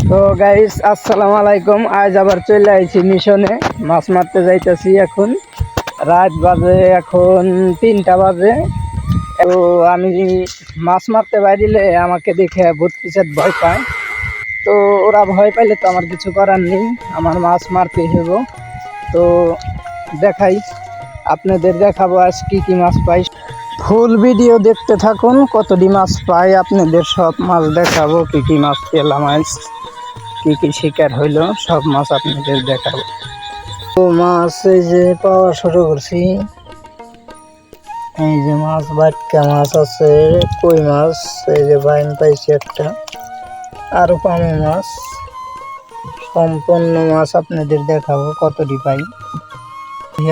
তো গাইস আসসালামু আলাইকুম। আজ আবার চলে আইছি মিশনে, মাছ মারতে যাইতেছি। এখন রাত বাজে, এখন 3টা বাজে। তো আমি মাছ মারতে বাইরিলে আমাকে দেখে ভূত পিসাচ ভয় পায়। তো ওরা ভয় পাইলে তো আমার কিছু করার নেই, আমার মাছ মারতে হইব। তো দেখাই, আপনাদের দেখাবো আজ কি কি মাছ পাই। ফুল ভিডিও দেখতে থাকুন, কতটি মাছ পাই আপনাদের সব মাছ দেখাবো। কি কি মাছ পেলাম আজ, কি কি শিকার হইলো, সব মাছ আপনাদের দেখাবো। তো মাছ এই যে পাওয়া শুরু করছি। এই যে মাছ, বাটকা মাছ আছে, কই মাছ, এই যে বাইন পাইছি একটা, আরো পানি মাছ। সম্পূর্ণ মাছ আপনাদের দেখাবো কতটি পাই।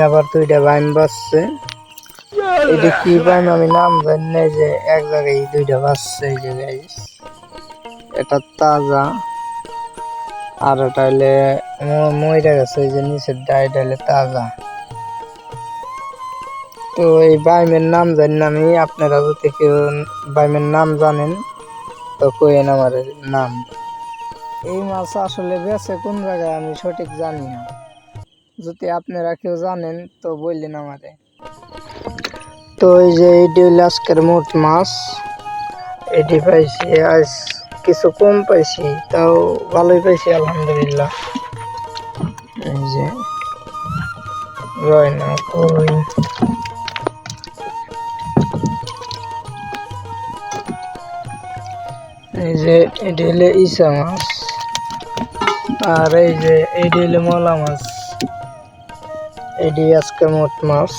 আবার 2টা বাইন বাজছে। এটা কি বাইন আমি নাম জানি না। যে এক জায়গায় 2টা বাজছে। এই যে গাইস, এটা তাজা, আর এটা হলে মইরা গেছে। এই যে নিচের ডাইটা হলে তাজা। তো এই বাইমের নাম জানি না আমি, আপনারা যদি কেউ বাইমের নাম জানেন তো কইেন আমার নাম। এই মাছ আসলে বেছে কোন জায়গায় আমি সঠিক জানি না, যদি আপনারা কেউ জানেন তো বললেন আমারে। তো এই যে এটি হইলে আজকের মোট মাছ। এটি পাইছি আজ কিছু কম পাইছি, তাও ভালোই পাইছি আলহামদুলিল্লাহ। এই যে রয়না, কই, এই যে এটি হলে ইসা মাছ, আর এই যে এটি হলে মলা মাছ। এটি আজকে মোট মাছ।